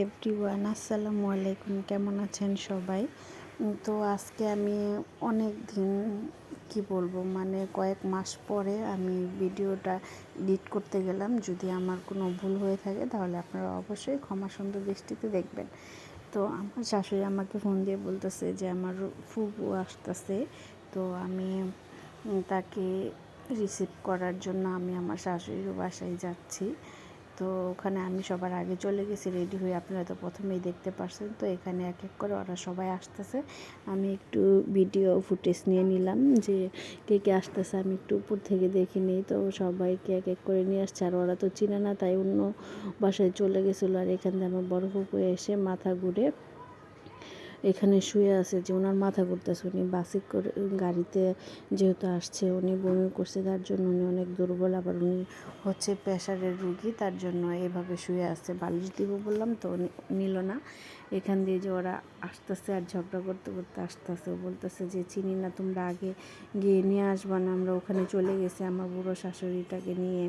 Everyone, আসসালামু আলাইকুম। কেমন আছেন সবাই? তো আজকে আমি অনেক দিন কি বলবো, মানে কয়েক মাস পরে আমি ভিডিওটা এডিট করতে গেলাম। যদি আমার কোনো ভুল হয়ে থাকে তাহলে আপনারা অবশ্যই ক্ষমা সুন্দর দৃষ্টিতে দেখবেন। তো আমার শাশুড়ি আমাকে ফোন দিয়ে বলতেছে যে আমার ফুপু আসতেছে, তো আমি তাকে রিসিভ করার জন্য আমি আমার শাশুড়ির বাসায় যাচ্ছি। তো ওখানে আমি সবার আগে চলে গেছি রেডি হয়ে, আপনারা তো প্রথমেই দেখতে পারছেন। তো এখানে এক এক করে ওরা সবাই আসতেছে, আমি একটু ভিডিও ফুটেজ নিয়ে নিলাম যে কে কে আসতেছে, আমি একটু উপর থেকে দেখে নিই। তো সবাইকে এক এক করে নিয়ে আসছে, আর ওরা তো চিনে না, তাই অন্য বাসায় চলে গেছিলো। আর এখান থেকে আমার বড় ফুপু এসে মাথা ঘুরে এখানে শুয়ে আছে, যে ওনার মাথা ঘুরতেছে। উনি বাসে করে গাড়িতে যেহেতু আসছে, উনি বমি করছে, তার জন্য উনি অনেক দুর্বল। আবার উনি হচ্ছে প্রেশারের রুগী, তার জন্য এভাবে শুয়ে আছে। বালিশ দিব বললাম তো নিল না। এখান দিয়ে যে ওরা আসতেছে আর ঝগড়া করতে করতে আসতেছে, বলতেছে যে চিনি না, তোমরা আগে গিয়ে নিয়ে আসবা না, আমরা ওখানে চলে গেছি আমার বুড়ো শাশুড়িটাকে নিয়ে।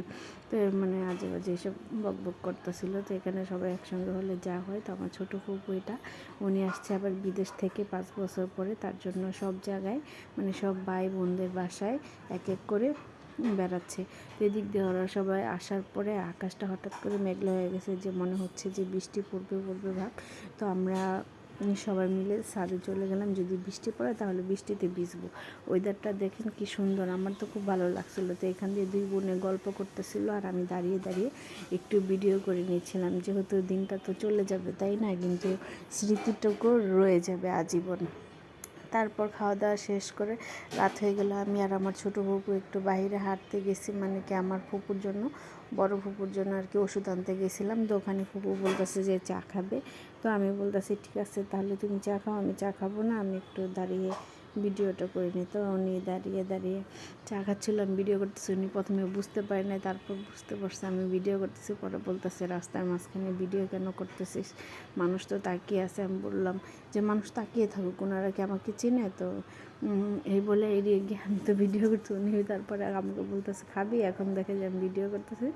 তো মানে আজে বাজে এসব বক বক করতেছিল। তো এখানে সবাই একসঙ্গে হলে যা হয়। তো আমার ছোটো ফুপু এটা, উনি আসছে আবার বিদেশ থেকে 5 বছর পরে, তার জন্য সব জায়গায় মানে সব ভাই বোনদের বাসায় এক এক করে বেড়াচ্ছে। এদিক দিয়ে ওরা সবাই আসার পরে আকাশটা হঠাৎ করে মেঘলা হয়ে গেছে, যে মনে হচ্ছে যে বৃষ্টি পড়বে পড়বে ভাব। তো আমরা সবাই মিলে ছাদে চলে গেলাম, যদি বৃষ্টি পড়ে তাহলে বৃষ্টিতে ভিজবো। ওয়েদারটা দেখেন কি সুন্দর, আমার তো খুব ভালো লাগছিলো। তো এখান দিয়ে দুই বোনে গল্প করতেছিল আর আমি দাঁড়িয়ে দাঁড়িয়ে একটু ভিডিও করে নিয়েছিলাম, যেহেতু দিনটা তো চলে যাবে তাই না, কিন্তু স্মৃতিটুকু রয়ে যাবে আজীবন। তারপর খাওয়া দাওয়া শেষ করে রাত হয়ে গেল, আমি আর আমার ছোটো ফুপু একটু বাইরে হাঁটতে গেছি, মানে কি আমার ফুপুর জন্য, বড় ফুপুর জন্য আর কি ওষুধ আনতে গেছিলাম। তো ওখানে ফুপু বলতেছে যে চা খাবে। তো আমি বলতেছি ঠিক আছে, তাহলে তুমি চা খাও, আমি চা খাবো না, আমি একটু দাঁড়িয়ে ভিডিওটা করে নিই। তো উনি দাঁড়িয়ে দাঁড়িয়ে চা খাচ্ছিলাম, ভিডিও করতেছি। উনি প্রথমে বুঝতে পারে না, তারপর বুঝতে পারছে আমি ভিডিও করতেছি। পরে বলতেছে রাস্তার মাঝখানে ভিডিও কেন করতেছিস, মানুষ তো তাকিয়ে আছে। আমি বললাম যে মানুষ তাকিয়ে থাকুক, ওনারা কি আমাকে চিনে? তো এই বলে এড়িয়ে গিয়ে আমি তো ভিডিও করছি। উনি তারপরে আমাকে বলতেছে খাবি, এখন দেখে যে আমি ভিডিও করতেছি,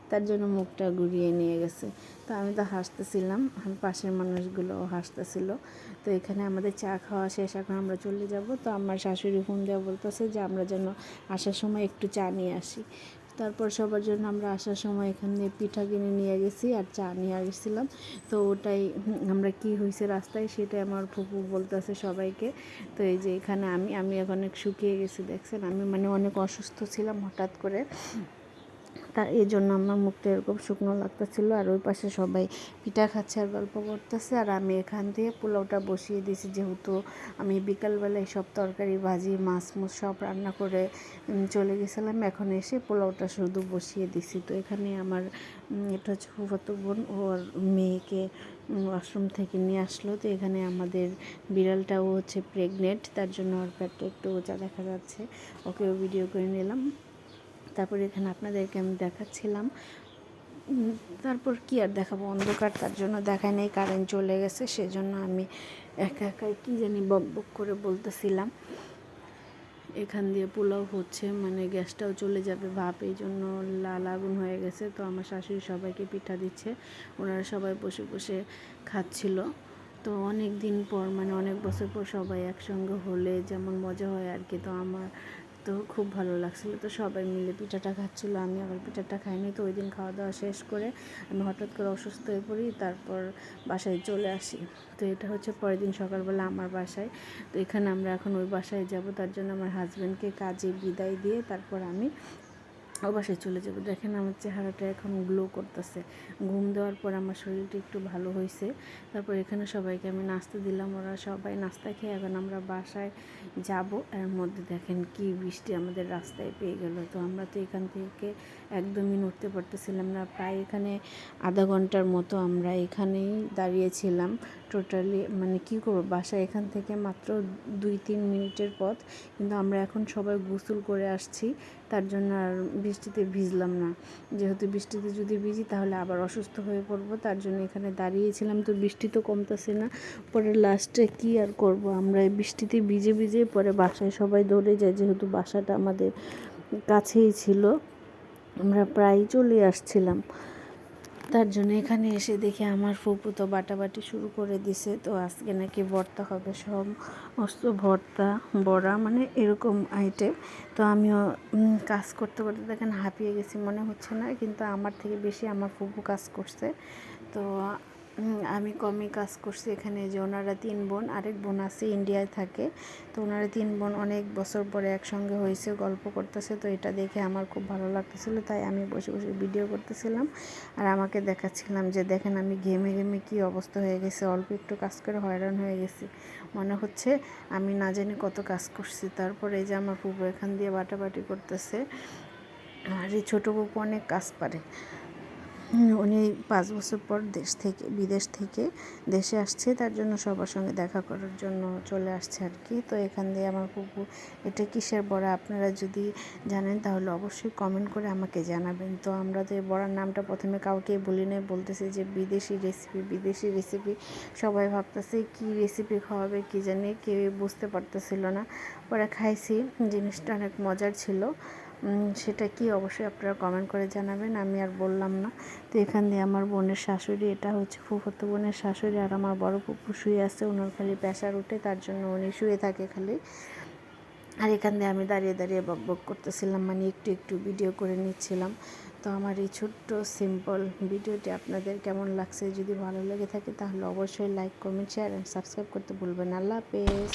তার জন্য মুখটা ঘুরিয়ে নিয়ে গেছে। তো আমি তো হাসতেছিলাম, পাশের মানুষগুলোও হাসতেছিল। তো এখানে আমাদের চা খাওয়া শেষ, এখন আমরা চলে যাব। তো আমার শাশুড়ি ফোন দেওয়া বলতেছে যে আমরা যেন আসার সময় একটু চা নিয়ে আসি। তারপর সবার জন্য আমরা আসার সময় এখানে পিঠা কিনে নিয়ে গেছি আর চা নিয়ে গেছিলাম। তো ওটাই আমরা কি হয়েছে রাস্তায় সেটাই আমার ফুপু বলতেছে সবাইকে। তো এই যে এখানে আমি এখন অনেক শুকিয়ে গেছি, দেখছেন, আমি মানে অনেক অসুস্থ ছিলাম হঠাৎ করে, তার এই জন্য আমার মুখটা এরকম শুকনো লাগতেছিল। আর ওই পাশে সবাই পিঠা খাচ্ছে আর গল্প করতেছে, আর আমি এখান থেকে পোলাওটা বসিয়ে দিয়েছি, যেহেতু আমি বিকালবেলায় সব তরকারি ভাজি মাছ মুছ সব রান্না করে চলে গেছিলাম। এখন এসে পোলাওটা শুধু বসিয়ে দিছি। তো এখানে আমার এটা হচ্ছে ফুফাতো বোন, ওর মেয়েকে ওয়াশরুম থেকে নিয়ে আসলো। তো এখানে আমাদের বিড়ালটাও হচ্ছে প্রেগনেন্ট, তার জন্য ওর পেটটা একটু উঁচা দেখা যাচ্ছে, ওকেও ভিডিও করে নিলাম। তারপর এখানে আপনাদেরকে আমি দেখাচ্ছিলাম। তারপর কি আর দেখাবো, অন্ধকার, তার জন্য দেখায় নেই, কারেন্ট চলে গেছে, সেজন্য আমি একা একাই কী জানি বক বক করে বলতেছিলাম। এখান দিয়ে পোলাও হচ্ছে, মানে গ্যাসটাও চলে যাবে ভাপ, এই জন্য লাল আগুন হয়ে গেছে। তো আমার শাশুড়ি সবাইকে পিঠা দিচ্ছে, ওনারা সবাই বসে বসে খাচ্ছিল। তো অনেক দিন পর, মানে অনেক বছর পর সবাই একসঙ্গে হলে যেমন মজা হয় আর কি। তো আমার তো খুব ভালো লাগছিলো। তো সবাই মিলে পিঠাটা খাচ্ছিলো, আমি আবার পিঠাটা খাইনি। তো ওই দিন খাওয়া দাওয়া শেষ করে আমি হঠাৎ করে অসুস্থ হয়ে পড়ি, তারপর বাসায় চলে আসি। তো এটা হচ্ছে পরের দিন সকালবেলা আমার বাসায়। তো এখানে আমরা এখন ওই বাসায় যাব, তার জন্য আমার হাজব্যান্ডকে কাজে বিদায় দিয়ে তারপর আমি ও বাসায় চলে যাবো। দেখেন আমার চেহারাটা এখন গ্লো করতেছে, ঘুম দেওয়ার পর আমার শরীরটা একটু ভালো হয়েছে। তারপর এখানে সবাইকে আমি নাস্তা দিলাম, ওরা সবাই নাস্তা খেয়ে এখন আমরা বাসায় যাব। এর মধ্যে দেখেন কি বৃষ্টি আমাদের রাস্তায় পেয়ে গেল। তো আমরা তো এখান থেকে একদমই নড়তে পারতেছিলাম না, প্রায় এখানে আধা ঘন্টার মতো আমরা এখানেই দাঁড়িয়েছিলাম টোটালি। মানে কি করবো, বাসা এখান থেকে মাত্র 2-3 মিনিটের পথ, কিন্তু আমরা এখন সবাই গোসল করে আসছি, তার জন্য আর বৃষ্টিতে ভিজলাম না। যেহেতু বৃষ্টিতে যদি ভিজি তাহলে আবার অসুস্থ হয়ে পড়বো, তার জন্য এখানে দাঁড়িয়েছিলাম। তো বৃষ্টি তো কমতেছে না, পরে লাস্টে কি আর করব, আমরা এই বৃষ্টিতে ভিজে ভিজে পরে বাসায় সবাই দৌড়ে যায়, যেহেতু বাসাটা আমাদের কাছেই ছিল, আমরা প্রায় চলে আসছিলাম। তার জন্য এখানে এসে দেখি আমার ফুপু তো বাটাবাটি শুরু করে দিছে। তো আজকে নাকি ভর্তা হবে, সমস্ত ভর্তা বড়া মানে এরকম আইটেম। তো আমিও কাজ করতে করতে দেখেন হাঁপিয়ে গেছি, মনে হচ্ছে না, কিন্তু আমার থেকে বেশি আমার ফুপু কাজ করছে। তো আমি কমই কাজ করছি। এখানে যে ওনারা 3 বোন, আরেক বোন আছে ইন্ডিয়ায় থাকে। তো ওনারা 3 বোন অনেক বছর পরে একসঙ্গে হয়েছে, গল্প করতেছে। তো এটা দেখে আমার খুব ভালো লাগতেছিলো, তাই আমি বসে বসে ভিডিও করতেছিলাম আর আমাকে দেখাচ্ছিলাম যে দেখেন আমি ঘেমে ঘেমে কী অবস্থা হয়ে গেছে, অল্প একটু কাজ করে হয়রান হয়ে গেছি, মনে হচ্ছে আমি না জানি কত কাজ করছি। তারপরে এই যে আমার ফুপু এখান দিয়ে বাটাবাটি করতেছে। আর এই ছোটো ফুপু অনেক কাজ পারে। উনি 5 বছর পর বিদেশ থেকে দেশে আসছে, তার জন্য সবার সঙ্গে দেখা করার জন্য চলে আসছে আর কি। তো এখান দিয়ে আমার ফুপু, এটা কিসের বড়া আপনারা যদি জানেন তাহলে অবশ্যই কমেন্ট করে আমাকে জানাবেন। তো আমরা তো এই বড়ার নামটা প্রথমে কাউকেই বলি নাই, বলতেছি যে বিদেশি রেসিপি। সবাই ভাবতেছে কী রেসিপি খাওয়াবে কী জানি, কেউ বুঝতে পারতেছিল না। পরে খাইছি, জিনিসটা অনেক মজার ছিল। সেটা কি অবশ্যই আপনারা কমেন্ট করে জানাবেন, আমি আর বললাম না। তো এখান দিয়ে আমার বোনের শাশুড়ি, এটা হচ্ছে ফুফাতো বোনের শাশুড়ি, আর আমার বড় ফুপু শুয়ে আছে, ওনার খালি প্রেশার উঠে, তার জন্য উনি শুয়ে থাকে খালি। আর এখান দিয়ে আমি দাঁড়িয়ে দাঁড়িয়ে বকবক করতেছিলাম, মানে একটু একটু ভিডিও করে নিচ্ছিলাম। তো আমার এই ছোট্ট সিম্পল ভিডিওটি আপনাদের কেমন লাগছে, যদি ভালো লেগে থাকে তাহলে অবশ্যই like, comment, share and subscribe করতে ভুলবেন না। আল্লাহ হাফেজ।